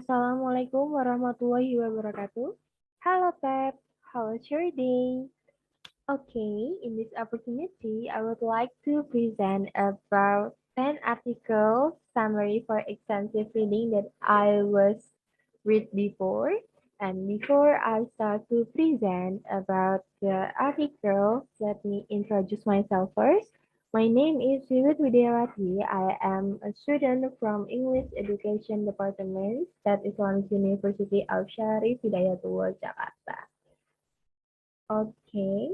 Assalamualaikum warahmatullahi wabarakatuh. Hello, Pep. How was your day? Okay, in this opportunity, I would like to present about 10 articles summary for extensive reading that I was read before. And before I start to present about the article, let me introduce myself first. My name is Wiwid Widiawati. I am a student from English Education Department at Islamic University of Syarif, Hidayatullah, Jakarta. Okay,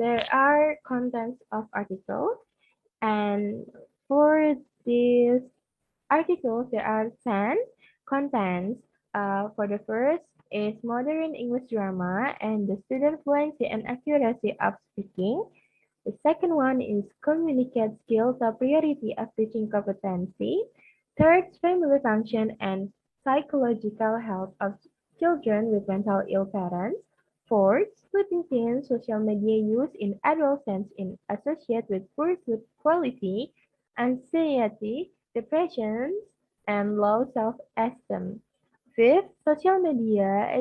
there are contents of articles, and for these articles, there are 10 contents. For the first is modern English drama and the student fluency and accuracy of speaking. The second one is communicate skills, the priority of teaching competency. Third, family function and psychological health of children with mental ill parents. Fourth, sleeping teens, social media use in adolescence in associate with poor sleep quality, anxiety, depression, and low self-esteem. Fifth, social media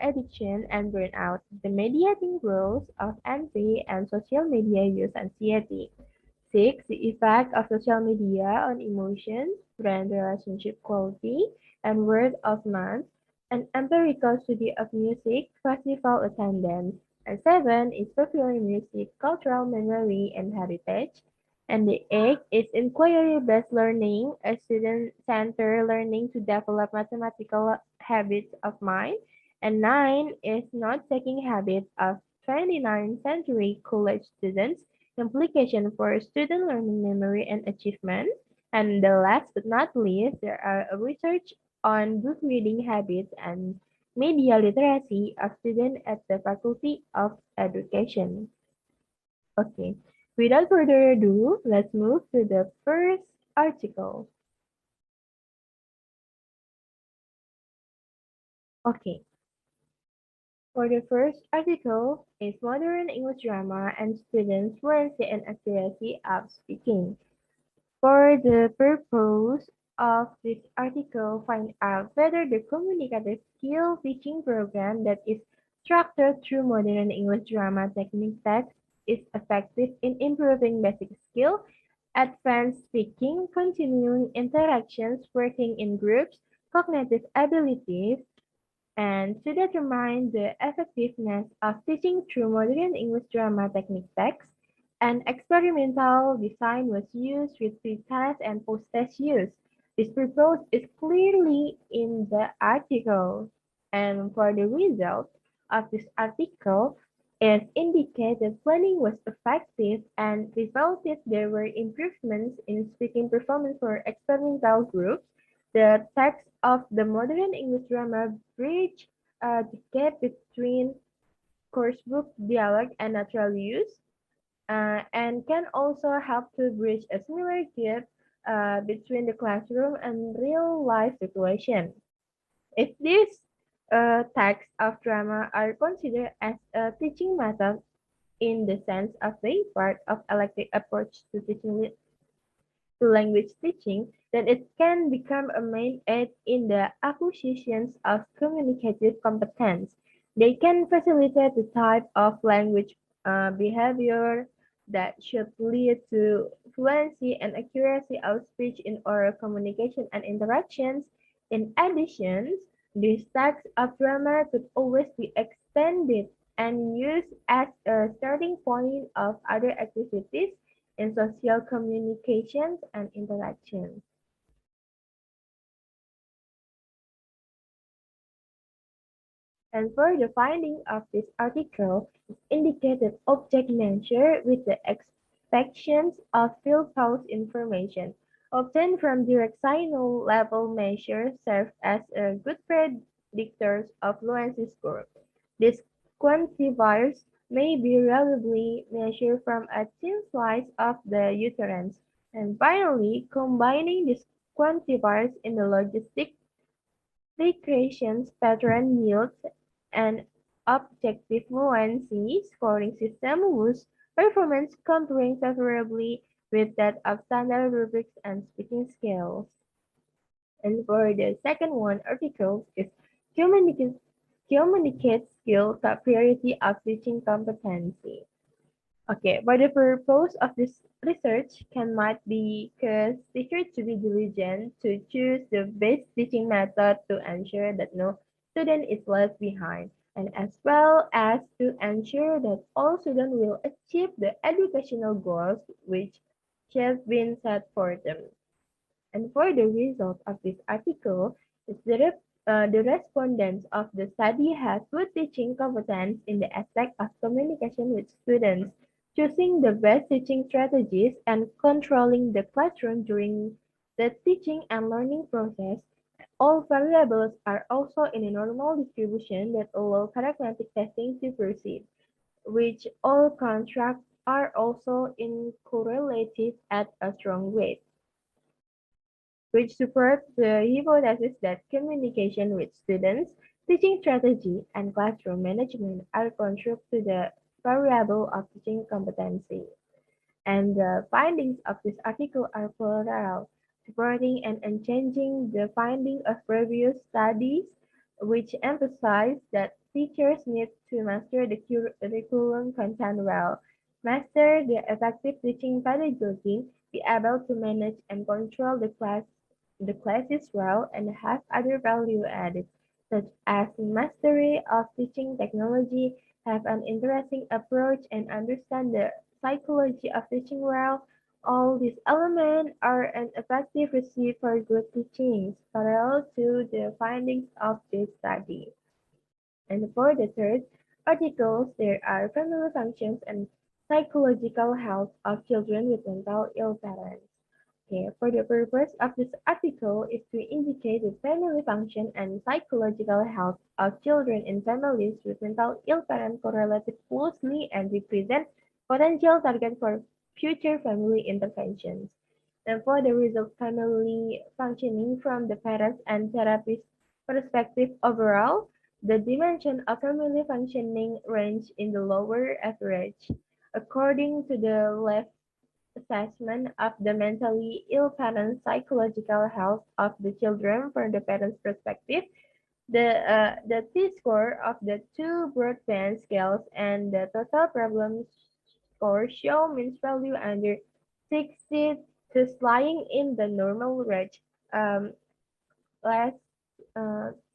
addiction and burnout, the mediating roles of envy and social media use anxiety. Six, the effect of social media on emotions, brand relationship quality, and word of mouth, an empirical study of music, festival attendance. And seven is popular music, cultural memory, and heritage. And the eight is inquiry-based learning, a student-centered learning to develop mathematical habits of mind. And nine is note-taking habits of 29th century college students, implication for student learning memory and achievement. And the last but not least, there are a research on book reading habits and media literacy of students at the Faculty of Education. Okay, without further ado, let's move to the first article. Okay, for the first article is Modern English Drama and Students' Fluency and Accuracy of Speaking. For the purpose of this article, find out whether the communicative skill teaching program that is structured through modern English drama technique text is effective in improving basic skill, advanced speaking, continuing interactions, working in groups, cognitive abilities, and to determine the effectiveness of teaching through modern English drama technique text, an experimental design was used with pre-test and post-test use. This purpose is clearly in the article, and for the result of this article, it indicated planning was effective and resulted there were improvements in speaking performance for experimental groups. The text of the modern English drama bridge the gap between coursebook dialogue and natural use, and can also help to bridge a similar gap between the classroom and real life situation. If these texts of drama are considered as a teaching method in the sense of being part of elective approach to teaching to language teaching, then it can become a main aid in the acquisitions of communicative competence. They can facilitate the type of language behavior that should lead to fluency and accuracy of speech in oral communication and interactions. In addition, these types of drama could always be extended and used as a starting point of other activities in social communications and interactions. And for the finding of this article, it indicated object measure with the expectations of field pulse information obtained from direct signal level measures serve as a good predictors of fluency score. These quantifiers may be reliably measured from a thin slice of the utterance. And finally, combining these quantifiers in the logistic regression pattern yields an objective fluency scoring system whose performance comparing favorably with that of standard rubrics and speaking scales. And for the second one, article is communicate, communicate skill top priority of teaching competency. Okay, but the purpose of this research can might be cause teachers to be diligent to choose the best teaching method to ensure that no student is left behind, and as well as to ensure that all students will achieve the educational goals which have been set for them. And for the result of this article, is the respondents of the study has good teaching competence in the aspect of communication with students, choosing the best teaching strategies, and controlling the classroom during the teaching and learning process. All variables are also in a normal distribution that allow paradigmatic testing to proceed, which all constructs are also in correlative at a strong rate, which supports the hypothesis that communication with students, teaching strategy, and classroom management are contribute to the variable of teaching competency. And the findings of this article are plural, supporting and unchanging the findings of previous studies, which emphasize that teachers need to master the curriculum content well, master the effective teaching pedagogy, be able to manage and control the classes well, and have other value added, such as mastery of teaching technology, have an interesting approach, and understand the psychology of teaching well. All these elements are an effective recipe for good teaching, parallel to the findings of this study. And for the third articles, there are family functions and psychological health of children with mental ill parents. Okay, for the purpose of this article is to indicate the family function and psychological health of children in families with mental ill parents correlated closely and represent potential target for future family interventions. And for the result family functioning from the parents and therapist perspective overall, the dimension of family functioning range in the lower average. According to the left assessment of the mentally ill parents' psychological health of the children from the parents' perspective, the T-score of the two broadband scales and the total problem score show means value under 60 to lying in the normal range, less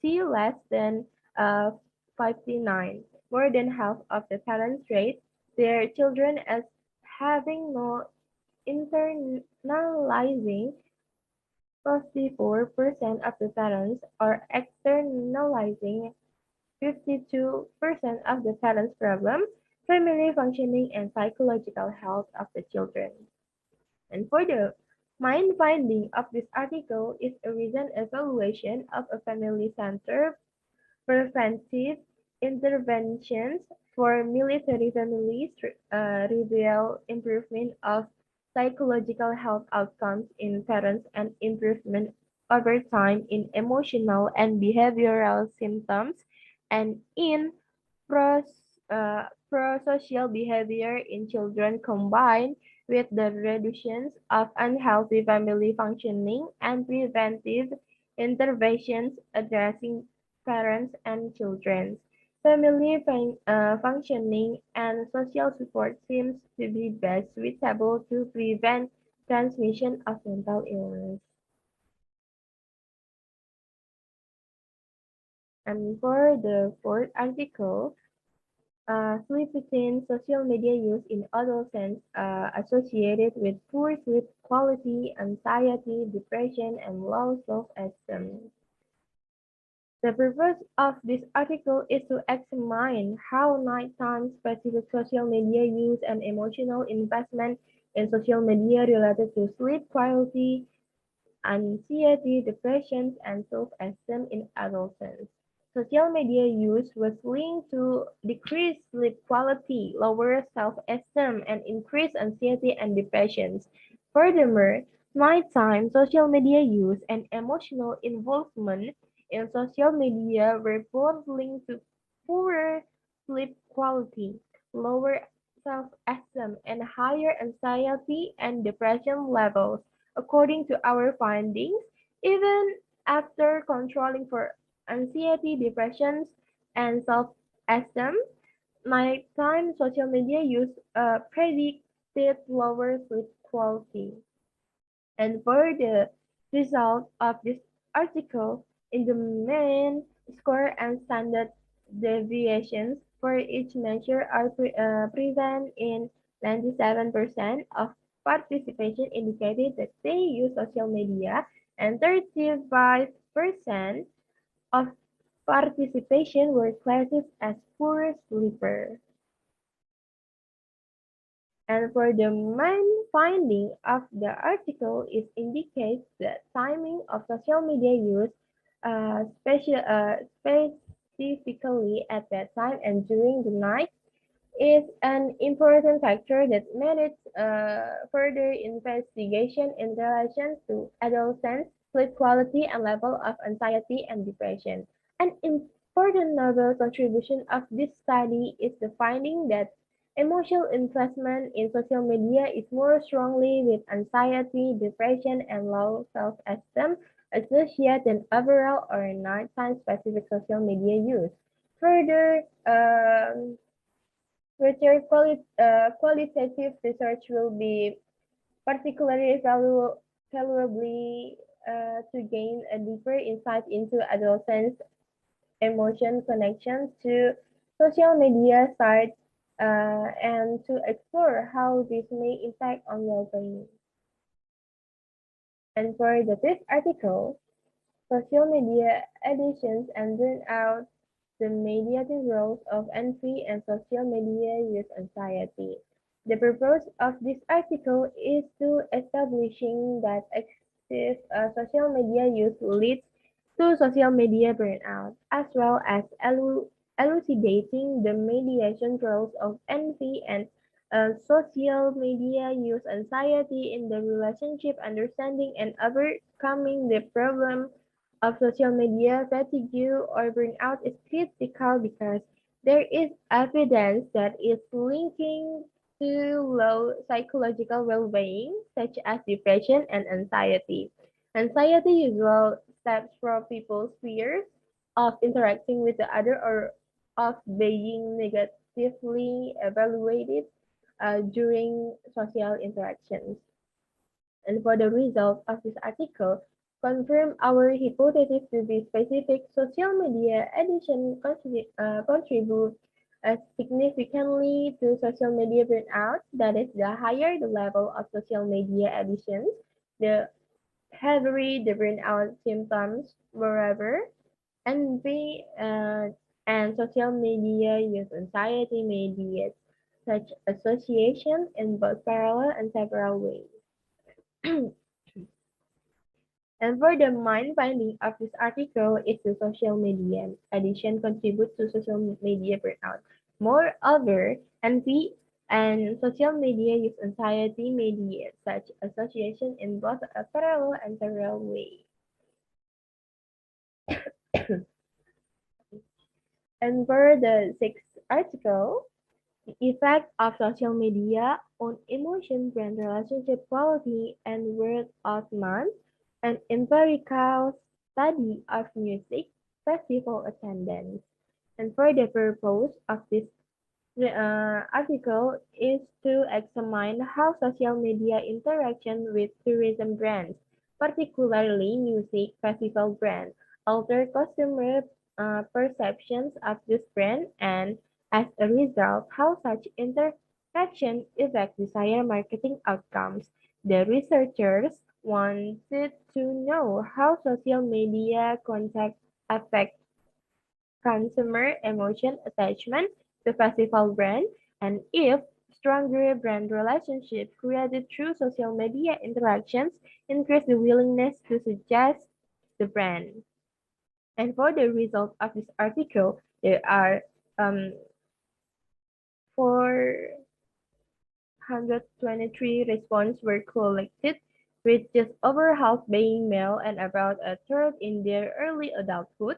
T less than uh, 59. More than half of the parents rate their children as having no internalizing. 54% of the parents are externalizing. 52% of the parents' problems, family functioning, and psychological health of the children. And for the main finding of this article is a recent evaluation of a family-centered preventive interventions for military families reveal improvement of psychological health outcomes in parents and improvement over time in emotional and behavioral symptoms and in prosocial behavior in children combined with the reductions of unhealthy family functioning and preventive interventions addressing parents and children. Family functioning and social support seems to be best suitable to prevent transmission of mental illness. And for the fourth article, sleep within social media use in adolescents associated with poor sleep quality, anxiety, depression, and low self-esteem. The purpose of this article is to examine how nighttime specific social media use and emotional investment in social media related to sleep quality, anxiety, depression, and self-esteem in adolescents. Social media use was linked to decreased sleep quality, lower self-esteem, and increased anxiety and depression. Furthermore, nighttime social media use and emotional involvement in social media were both linked to poorer sleep quality, lower self-esteem, and higher anxiety and depression levels. According to our findings, even after controlling for anxiety, depressions, and self-esteem, nighttime social media use predicted lower sleep quality. And for the result of this article, in the main score and standard deviations for each measure are present in 97% of participation indicated that they use social media and 35% of participation were classed as poor sleeper. And for the main finding of the article, it indicates that timing of social media use, specifically at that time and during the night, is an important factor that merits further investigation in relation to adolescents' sleep quality and level of anxiety and depression. An important novel contribution of this study is the finding that emotional investment in social media is more strongly with anxiety, depression, and low self-esteem associated than overall or nighttime specific social media use. Further, qualitative research will be particularly valuably to gain a deeper insight into adolescents' emotion connections to social media sites and to explore how this may impact on well-being. And for the fifth article, social media addictions and burnout, the mediating roles of envy and social media use anxiety. The purpose of this article is to establishing that excessive social media use leads to social media burnout, as well as elucidating the mediation roles of envy and social media use anxiety in the relationship, understanding and overcoming the problem of social media fatigue or burnout is critical because there is evidence that is linking to low psychological well-being, such as depression and anxiety. Anxiety usually stems from people's fears of interacting with the other or of being negatively evaluated during social interactions. And for the result of this article, confirm our hypothesis to be specific. Social media addiction contribute significantly to social media burnout. That is, the higher the level of social media addictions, the heavier the burnout symptoms. Moreover, envy and social media use anxiety mediates such association in both parallel and several ways. And for the main finding of this article is the social media addiction contributes to social media burnout. Moreover, envy and social media use anxiety mediate such association in both a parallel and several ways. And for the sixth article, the effect of social media on emotion, brand relationship quality, and word of mouth, an empirical study of music festival attendance. And for the purpose of this article is to examine how social media interaction with tourism brands, particularly music festival brands, alter customer perceptions of this brand and, as a result, how such interaction affect desired marketing outcomes. The researchers wanted to know how social media contact affect consumer emotion attachment to festival brand, and if stronger brand relationships created through social media interactions increase the willingness to suggest the brand. And for the result of this article, there are 423 responses were collected, with just over half being male and about a third in their early adulthood.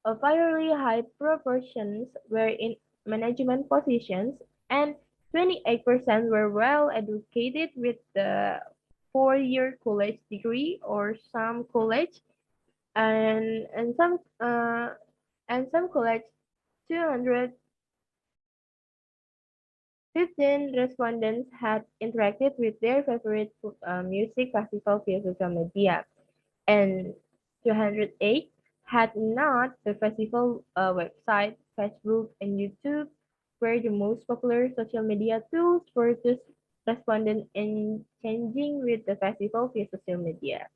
A fairly high proportions were in management positions, and 28% were well educated with the 4-year college degree or some college. and some collect 215 respondents had interacted with their favorite music festival via social media, and 208 had not. The festival website, Facebook, and YouTube were the most popular social media tools for this respondent engaging with the festival via social media.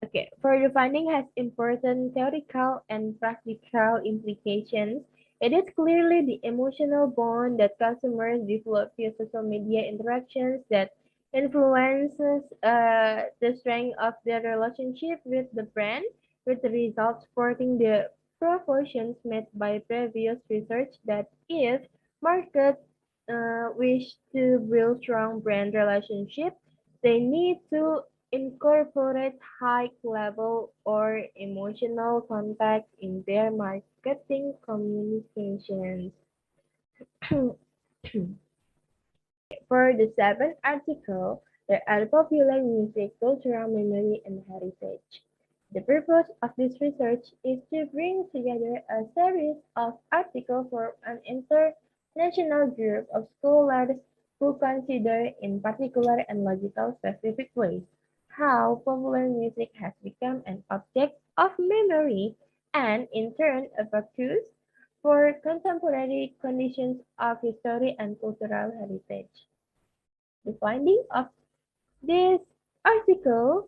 Okay, for the finding has important theoretical and practical implications. It is clearly the emotional bond that customers develop via social media interactions that influences the strength of their relationship with the brand, with the results supporting the proportions made by previous research that if markets wish to build strong brand relationships, they need to incorporate high level or emotional contact in their marketing communications. For the seventh article, the popular music, cultural memory, and heritage. The purpose of this research is to bring together a series of articles from an international group of scholars who consider in particular and logical specific ways how popular music has become an object of memory and in turn a focus for contemporary conditions of history and cultural heritage. The finding of this article,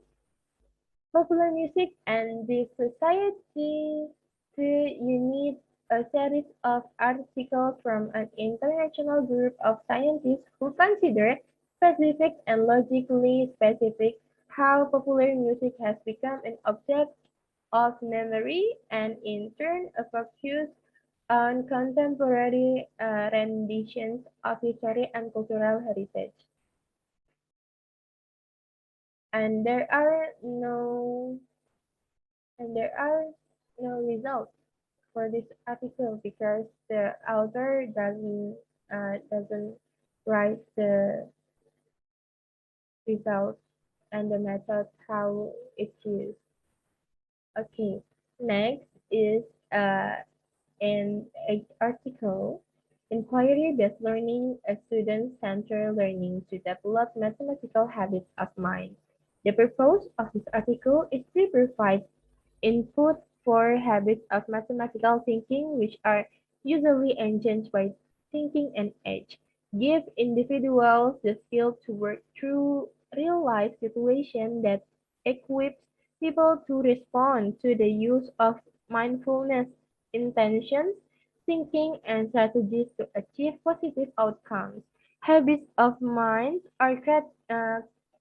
popular music and the society, to unite a series of articles from an international group of scientists who consider specific and logically specific how popular music has become an object of memory and in turn a focus on contemporary renditions of history and cultural heritage. And there are no results for this article because the author doesn't write the results and the method how it's used. Okay, next is an article inquiry-based learning, a student-centered learning to develop mathematical habits of mind. The purpose of this article is to provide input for habits of mathematical thinking, which are usually enhanced by thinking and age, give individuals the skill to work through real-life situations that equips people to respond to the use of mindfulness, intentions, thinking, and strategies to achieve positive outcomes. Habits of mind are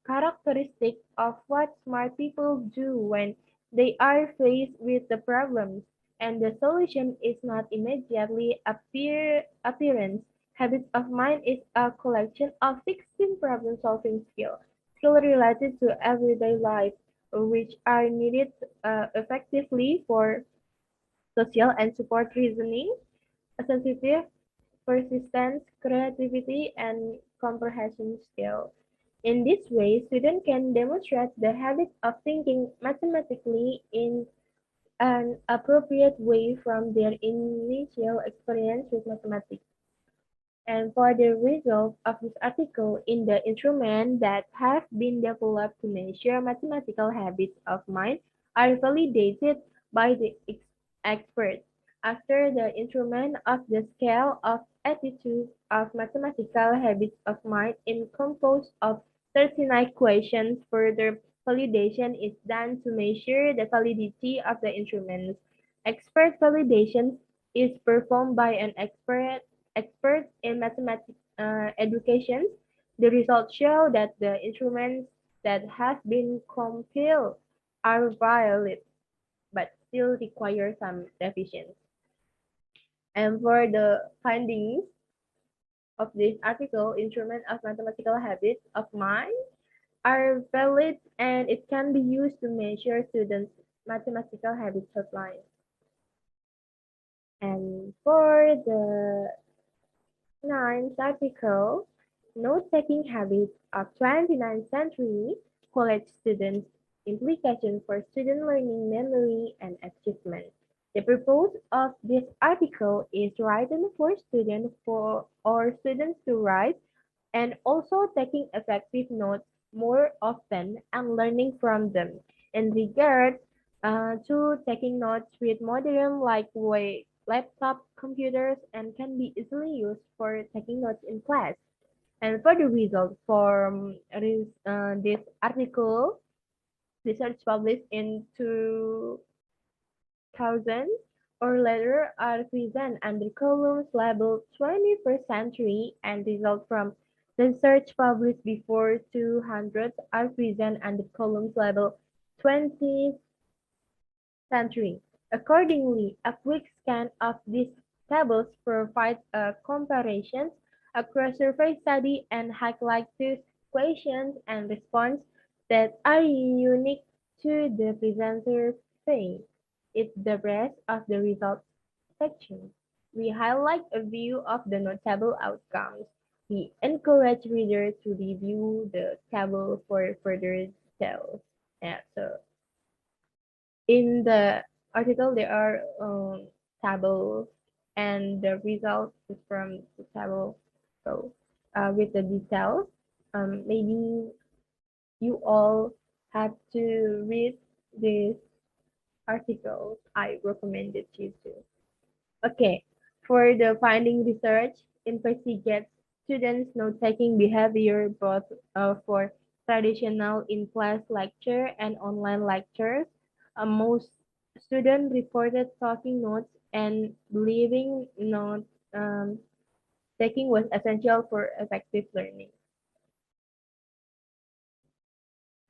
characteristic of what smart people do when they are faced with the problems, and the solution is not immediately apparent. Habits of mind is a collection of 16 problem-solving skills related to everyday life, which are needed effectively for social and support reasoning, sensitive, persistence, creativity, and comprehension skill. In this way, students can demonstrate the habit of thinking mathematically in an appropriate way from their initial experience with mathematics. And for the results of this article in the instruments that have been developed to measure mathematical habits of mind are validated by the experts. After the instrument of the scale of attitude of mathematical habits of mind is composed of 39 questions, further validation is done to measure the validity of the instruments. Expert validation is performed by an experts in mathematics education. The results show that the instruments that have been compiled are valid but still require some revisions. And for the findings of this article, instruments of mathematical habits of mind are valid and it can be used to measure students' mathematical habits of mind. And for the Ninth article, Note-taking habits of 29th century college students, implications for student learning, memory, and achievement. The purpose of this article is written for students for or students to write and also taking effective notes more often and learning from them. In regard to taking notes with modern lightweight laptop computers and can be easily used for taking notes in class. And for the result from this article, research published in 2000 or later are present under columns labeled 21st century and result from research published before 200 are present under columns labeled 20th century. Accordingly, a quick scan of these tables provides a comparison across survey study and highlights questions and responses that are unique to the presenter survey. In the rest of the results section, we highlight a view of the notable outcomes. We encourage readers to review the table for further details. Yeah, so in the article there are tables and the results is from the table, so with the details, maybe you all have to read these articles. I recommend it to you too. Okay, for the finding research, investigates students' note-taking behavior both for traditional in-class lecture and online lectures. Most students reported taking notes and believing note taking was essential for effective learning.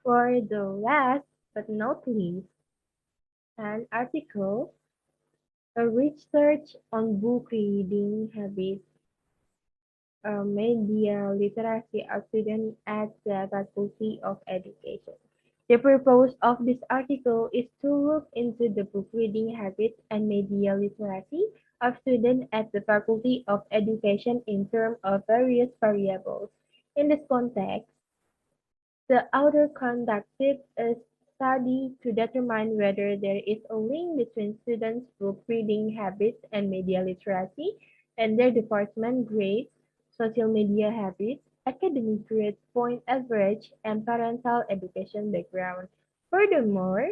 For the last but not least, an article, a research on book reading habits, media literacy of students at the Faculty of Education. The purpose of this article is to look into the book reading habits and media literacy of students at the Faculty of Education in terms of various variables. In this context, the author conducted a study to determine whether there is a link between students' book reading habits and media literacy, and their department grades, social media habits, academic grade point average, and parental education background. Furthermore,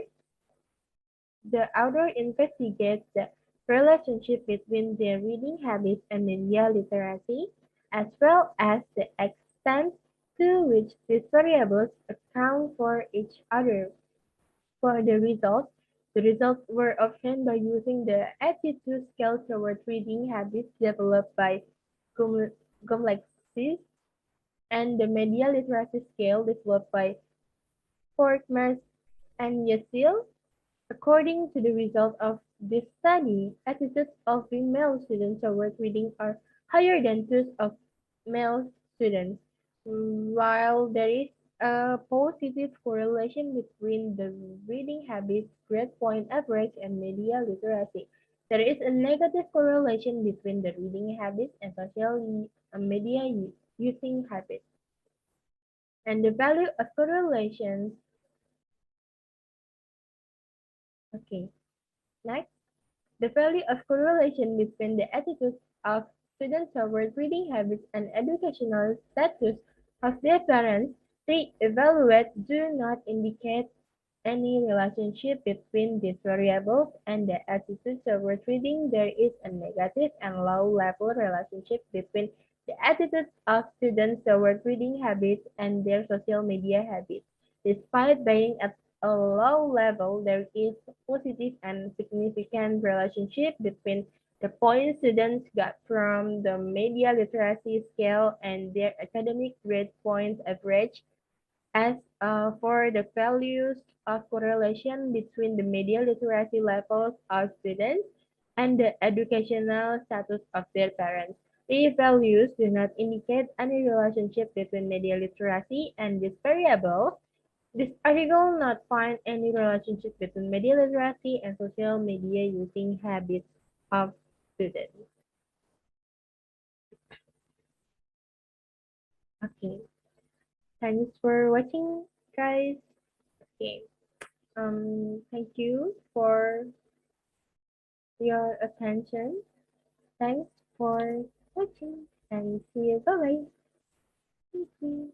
the author investigates the relationship between their reading habits and media literacy, as well as the extent to which these variables account for each other. For the results were obtained by using the attitude scale toward reading habits developed by Gomlexis and the media literacy scale developed by Fortmas and Yasil. According to the results of this study, attitudes of female students toward reading are higher than those of male students. While there is a positive correlation between the reading habits, grade point average, and media literacy, there is a negative correlation between the reading habits and social media using habits. And the value of correlations. Okay, next. The value of correlation between the attitudes of students toward reading habits and educational status of their parents they evaluate do not indicate any relationship between these variables and the attitude toward reading. There is a negative and low-level relationship between the attitudes of students toward reading habits and their social media habits. Despite being at a low level, there is a positive and significant relationship between the points students got from the media literacy scale and their academic grade points average. As for the values of correlation between the media literacy levels of students and the educational status of their parents, these values do not indicate any relationship between media literacy and these variables. This article not find any relationship between media literacy and social media using habits of students. Okay. Thanks for watching, guys. Okay. Thank you for your attention. Thanks for watching and see you. Bye bye. Thank you.